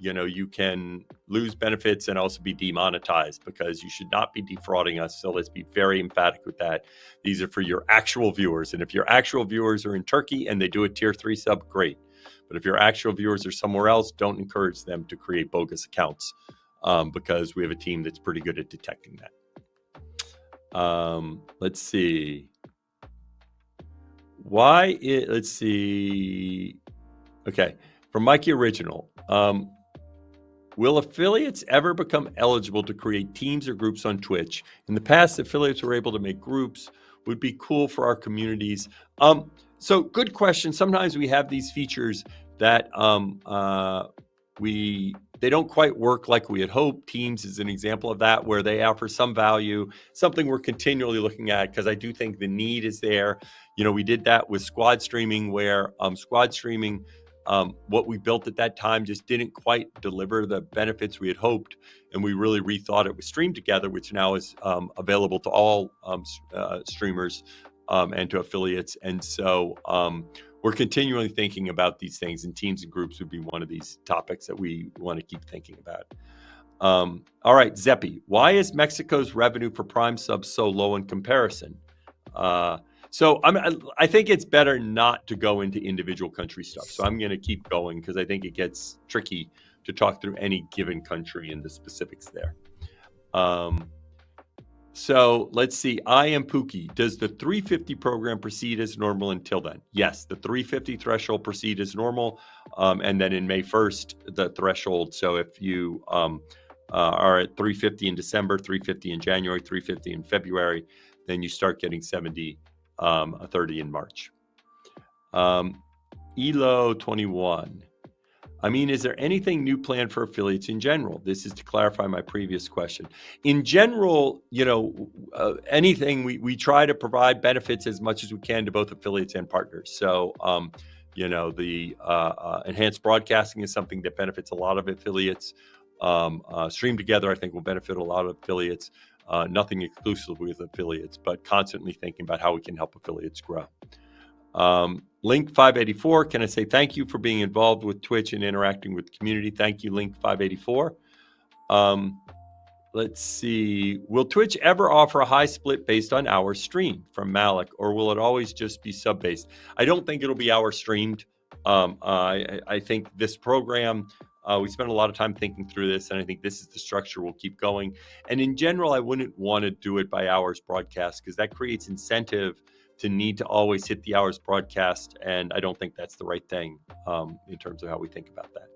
you can lose benefits and also be demonetized, because you should not be defrauding us. So let's be very emphatic with that. These are for your actual viewers. And if your actual viewers are in Turkey and they do a tier 3 sub, great. But if your actual viewers are somewhere else, don't encourage them to create bogus accounts, because we have a team that's pretty good at detecting that. Let's see. Let's see. Okay. From Mikey Original, will affiliates ever become eligible to create teams or groups on Twitch? In the past, affiliates were able to make groups. Would be cool for our communities. So good question. Sometimes we have these features that they don't quite work like we had hoped. Teams is an example of that, where they offer some value, something we're continually looking at, because I do think the need is there. We did that with squad streaming, where squad streaming, what we built at that time just didn't quite deliver the benefits we had hoped, and we really rethought it with Stream Together, which now is available to all streamers and to affiliates. And so we're continually thinking about these things, and teams and groups would be one of these topics that we want to keep thinking about. All right, Zeppi, why is Mexico's revenue for Prime subs so low in comparison? So I think it's better not to go into individual country stuff. So I'm going to keep going, because I think it gets tricky to talk through any given country and the specifics there. So let's see. I am Pookie. Does the 350 program proceed as normal until then? Yes, the 350 threshold proceed as normal. And then in May 1st, the threshold. So if you are at 350 in December, 350 in January, 350 in February, then you start getting 70. 30 in March. Elo 21. Is there anything new planned for affiliates in general? This is to clarify my previous question. In general, anything, we try to provide benefits as much as we can to both affiliates and partners. So, the enhanced broadcasting is something that benefits a lot of affiliates. Stream Together, I think, will benefit a lot of affiliates. Nothing exclusive with affiliates, but constantly thinking about how we can help affiliates grow. Link 584, can I say thank you for being involved with Twitch and interacting with the community? Thank you, Link 584. Let's see. Will Twitch ever offer a high split based on hours streamed? From Malik, or will it always just be sub-based? I don't think it'll be hours streamed. I think this program, we spent a lot of time thinking through this, and I think this is the structure we'll keep going. And in general, I wouldn't want to do it by hours broadcast, because that creates incentive to need to always hit the hours broadcast, and I don't think that's the right thing in terms of how we think about that.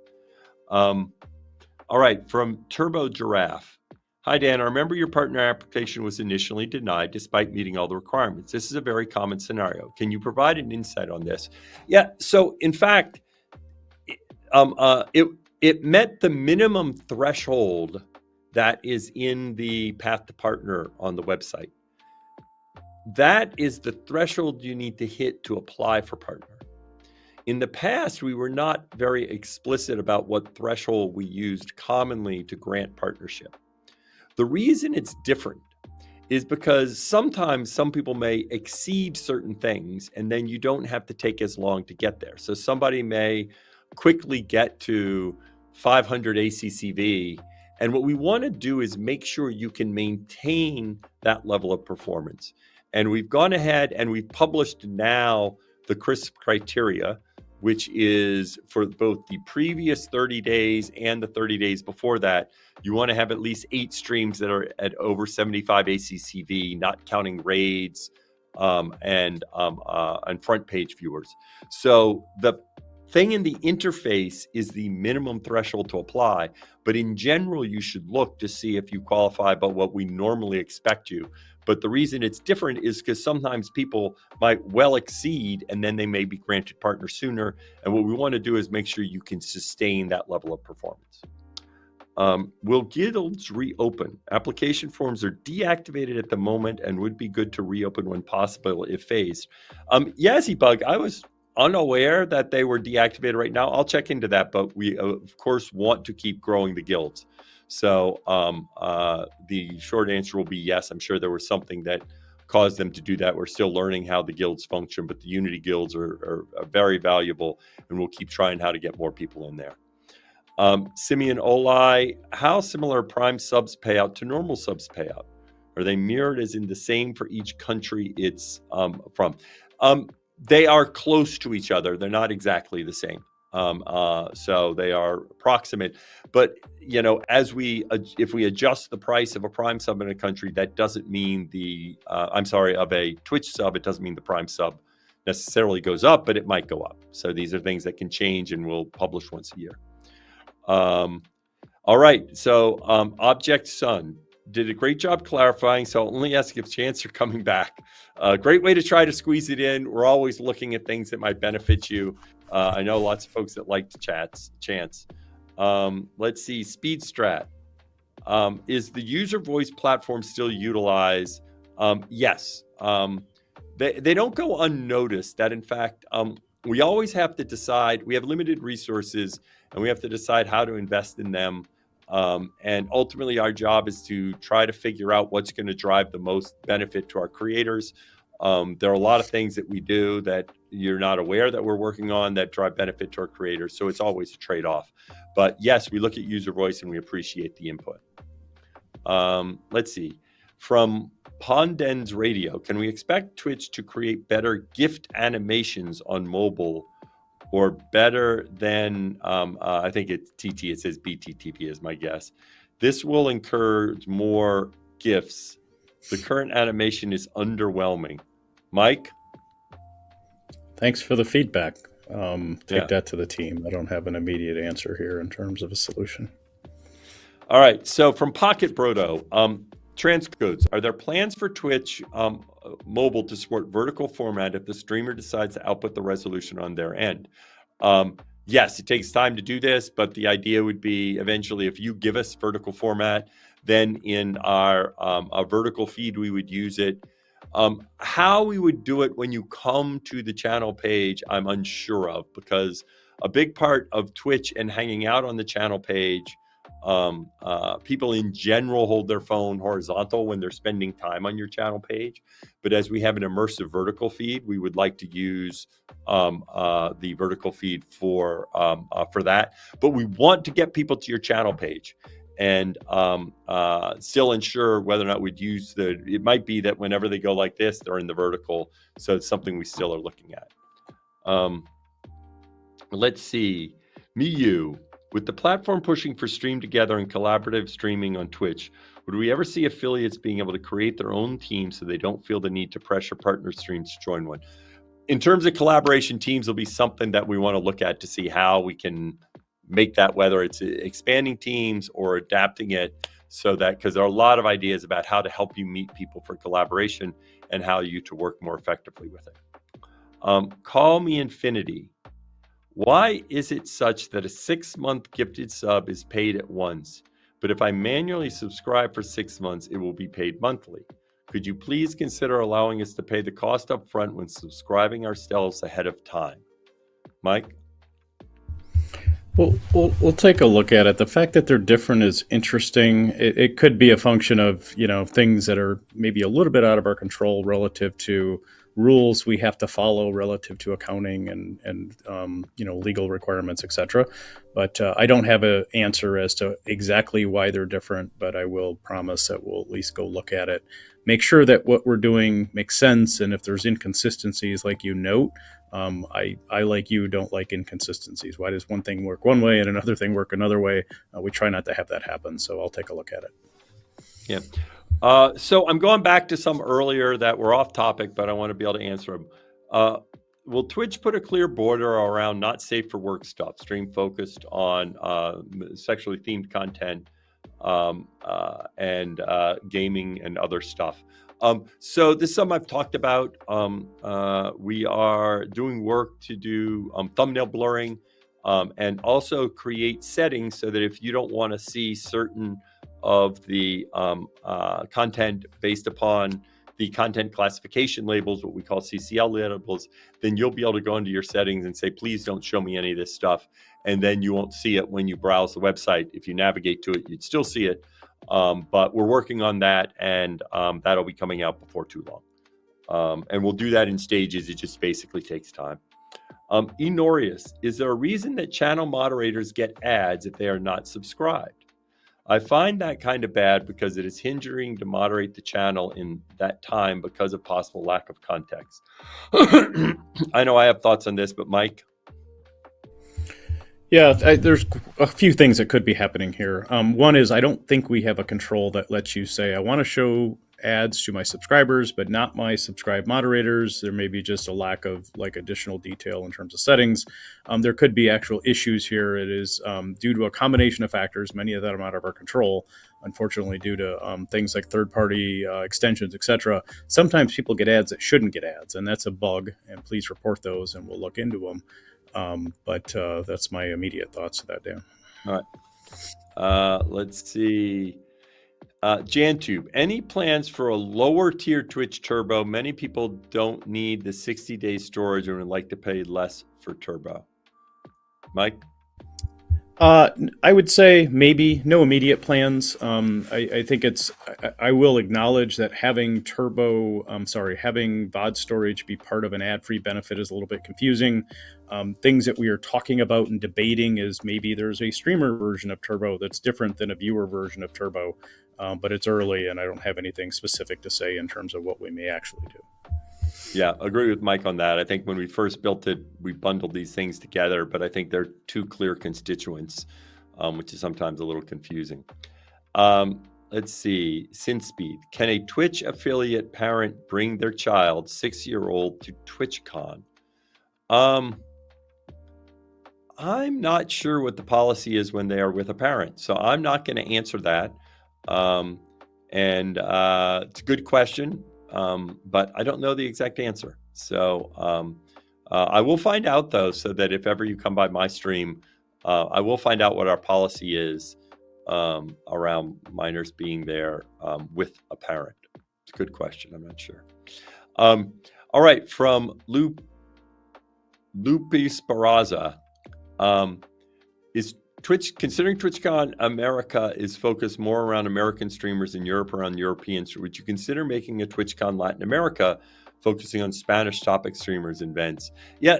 All right, from Turbo Giraffe. Hi, Dan. I remember your partner application was initially denied despite meeting all the requirements. This is a very common scenario. Can you provide an insight on this? Yeah, so in fact, it met the minimum threshold that is in the path to partner on the website. That is the threshold you need to hit to apply for partner. In the past, we were not very explicit about what threshold we used commonly to grant partnership. The reason it's different is because sometimes some people may exceed certain things, and then you don't have to take as long to get there. So somebody may quickly get to 500 ACCV, And what we want to do is make sure you can maintain that level of performance. And we've gone ahead and we've published now the CRISP criteria, which is for both the previous 30 days and the 30 days before that. You want to have at least 8 streams that are at over 75 ACCV, not counting raids and front page viewers. So the thing in the interface is the minimum threshold to apply, but in general, you should look to see if you qualify by what we normally expect you. But the reason it's different is because sometimes people might well exceed and then they may be granted partner sooner. And what we want to do is make sure you can sustain that level of performance. Will guilds reopen? Application forms are deactivated at the moment and would be good to reopen when possible if phased. Yazzybug, I was unaware that they were deactivated right now. I'll check into that, but we of course want to keep growing the guilds. So the short answer will be yes. I'm sure there was something that caused them to do that. We're still learning how the guilds function, but the Unity guilds are very valuable, and we'll keep trying how to get more people in there. Simeon Olai, how similar Prime subs payout to normal subs payout? Are they mirrored as in the same for each country it's from? They are close to each other. They're not exactly the same. So they are approximate. But, you know, if we adjust the price of a Prime sub in a country, that doesn't mean of a Twitch sub, it doesn't mean the Prime sub necessarily goes up, but it might go up. So these are things that can change, and we'll publish once a year. All right. So Object Sun did a great job clarifying. So I'll only ask if chance are coming back. Great way to try to squeeze it in. We're always looking at things that might benefit you. I know lots of folks that like to chance. Let's see. Speedstrat. Is the user voice platform still utilized? Yes. They don't go unnoticed. That in fact, we always have to decide. We have limited resources, and we have to decide how to invest in them. And ultimately, our job is to try to figure out what's going to drive the most benefit to our creators. There are a lot of things that we do that you're not aware that we're working on that drive benefit to our creators. So it's always a trade-off. But yes, we look at user voice and we appreciate the input. Let's see. From Pondens Radio, can we expect Twitch to create better GIF animations on mobile, or better than, I think it's TT, it says BTTP is my guess. This will encourage more GIFs. The current animation is underwhelming. Mike? Thanks for the feedback. Take that to the team. I don't have an immediate answer here in terms of a solution. All right, so from Pocket Brodo, transcodes. Are there plans for Twitch mobile to support vertical format if the streamer decides to output the resolution on their end? Yes, it takes time to do this, but the idea would be eventually if you give us vertical format, then in our vertical feed, we would use it. How we would do it when you come to the channel page, I'm unsure of, because a big part of Twitch and hanging out on the channel page, people in general hold their phone horizontal when they're spending time on your channel page. But as we have an immersive vertical feed, we would like to use the vertical feed for that. But we want to get people to your channel page and still ensure whether or not we'd use it might be that whenever they go like this, they're in the vertical. So it's something we still are looking at. Let's see. Miyu. With the platform pushing for stream together and collaborative streaming on Twitch, would we ever see affiliates being able to create their own team so they don't feel the need to pressure partner streams to join one? In terms of collaboration, teams will be something that we want to look at to see how we can make that, whether it's expanding teams or adapting it, so that, because there are a lot of ideas about how to help you meet people for collaboration and how you to work more effectively with it. Call Me Infinity. Why is it such that a 6-month gifted sub is paid at once, but if I manually subscribe for 6 months, it will be paid monthly? Could you please consider allowing us to pay the cost up front when subscribing ourselves ahead of time? Mike? Well, we'll take a look at it. The fact that they're different is interesting. It could be a function of, things that are maybe a little bit out of our control relative to rules we have to follow relative to accounting and legal requirements, etc. But I don't have an answer as to exactly why they're different, but I will promise that we'll at least go look at it, make sure that what we're doing makes sense, and if there's inconsistencies like you note, I like you don't like inconsistencies. Why does one thing work one way and another thing work another way? We try not to have that happen, so I'll take a look at it. Yeah. So I'm going back to some earlier that were off topic, but I want to be able to answer them. Will Twitch put a clear border around not safe for work stuff, stream focused on sexually themed content and gaming and other stuff? So this is something I've talked about. We are doing work to do thumbnail blurring and also create settings so that if you don't want to see certain of the content based upon the content classification labels, what we call CCL labels, then you'll be able to go into your settings and say, please don't show me any of this stuff. And then you won't see it when you browse the website. If you navigate to it, you'd still see it. But we're working on that, and that'll be coming out before too long. And we'll do that in stages. It just basically takes time. Enorius, is there a reason that channel moderators get ads if they are not subscribed? I find that kind of bad because it is hindering to moderate the channel in that time because of possible lack of context. I know I have thoughts on this, but Mike? Yeah, there's a few things that could be happening here. One is I don't think we have a control that lets you say, I want to show ads to my subscribers, but not my subscribed moderators. There may be just a lack of additional detail in terms of settings. There could be actual issues here. It is due to a combination of factors, many of them are out of our control, unfortunately, due to things like third-party extensions, etc. Sometimes people get ads that shouldn't get ads, and that's a bug, and please report those, and we'll look into them. But that's my immediate thoughts of that, Dan. All right. Let's see. JanTube, any plans for a lower tier Twitch Turbo? Many people don't need the 60-day storage and would like to pay less for Turbo. Mike? I would say maybe no immediate plans. I think I will acknowledge that having having VOD storage be part of an ad-free benefit is a little bit confusing. Things that we are talking about and debating is maybe there's a streamer version of Turbo that's different than a viewer version of Turbo, but it's early and I don't have anything specific to say in terms of what we may actually do. Yeah, agree with Mike on that. I think when we first built it, we bundled these things together, but I think they're two clear constituents, which is sometimes a little confusing. Let's see. SynSpeed. Can a Twitch affiliate parent bring their child, 6-year-old, to TwitchCon? I'm not sure what the policy is when they are with a parent, so I'm not going to answer that. It's a good question. But I don't know the exact answer. So I will find out, though, so that if ever you come by my stream, I will find out what our policy is around minors being there with a parent. It's a good question. I'm not sure. All right. From Lupi Sparaza, is Twitch, considering TwitchCon America is focused more around American streamers in Europe around Europeans, would you consider making a TwitchCon Latin America focusing on Spanish topic streamers and events? Yeah,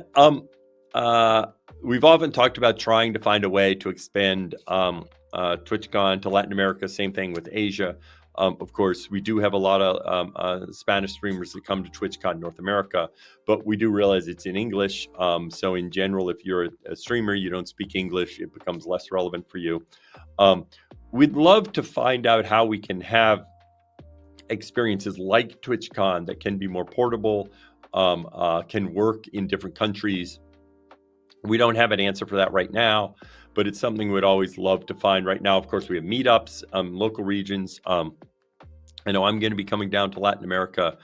we've often talked about trying to find a way to expand TwitchCon to Latin America. Same thing with Asia. Of course, we do have a lot of Spanish streamers that come to TwitchCon North America, but we do realize it's in English. So in general, if you're a streamer, you don't speak English, it becomes less relevant for you. We'd love to find out how we can have experiences like TwitchCon that can be more portable, can work in different countries. We don't have an answer for that right now, but it's something we'd always love to find. Right now, of course, we have meetups, local regions. I know I'm going to be coming down to Latin America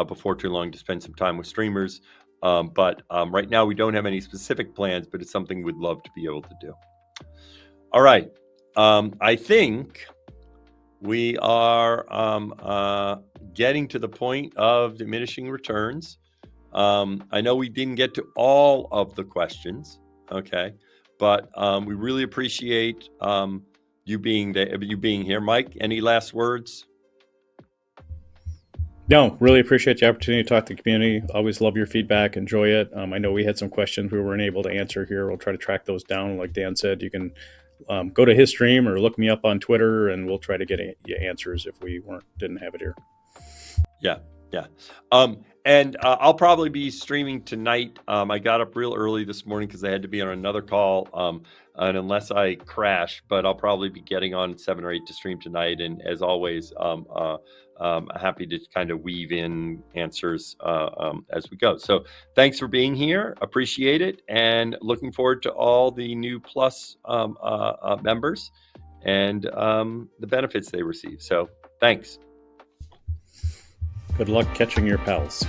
before too long to spend some time with streamers. But right now, we don't have any specific plans, but it's something we'd love to be able to do. All right. I think we are getting to the point of diminishing returns. I know we didn't get to all of the questions, okay, but we really appreciate you being here. Mike, any last words? No, really appreciate the opportunity to talk to the community. Always love your feedback. Enjoy it. I know we had some questions we weren't able to answer here. We'll try to track those down. Like Dan said, you can go to his stream or look me up on Twitter, and we'll try to get you answers if we didn't have it here. Yeah. And I'll probably be streaming tonight. I got up real early this morning because I had to be on another call. And unless I crash, but I'll probably be getting on 7 or 8 to stream tonight. And as always, happy to kind of weave in answers as we go. So thanks for being here. Appreciate it. And looking forward to all the new Plus members and the benefits they receive. So thanks. Good luck catching your pals.